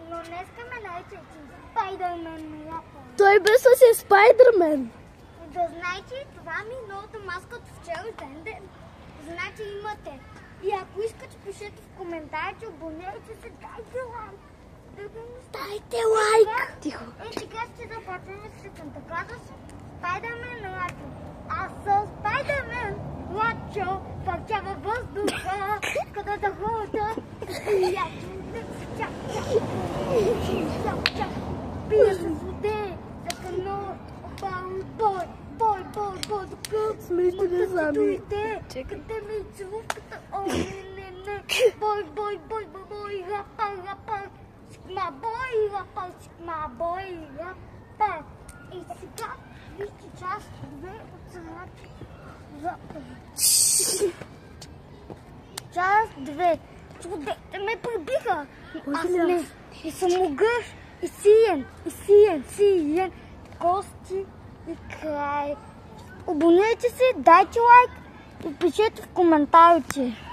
Но днеска ме нарича Спайдърмен. Той без си е Спайдърмен. Да знаете, това ми е новата маска от вчера ден. Значи имате. И ако искате, пишете в коментарите, абонирайте се, дайте лайк. Дайте лайк! Тихо. Сега ще започваме с секунда. Спайдърмен Лачо. Аз съм Спайдърмен Лачо. Пърча във въздуха, къде да хода. Пия с воде, за кано. Бой, Смейте не сами. къде ми е целувката? О, не. Бой, рапа. Сигма бой, рапа. И сега вижте част 2 от самата заповед. Част 2. Чудете ме прибиха. Аз не. И съм огър. И сиен. Кости и край. Абонирайте се, дайте лайк и пишете в коментарите.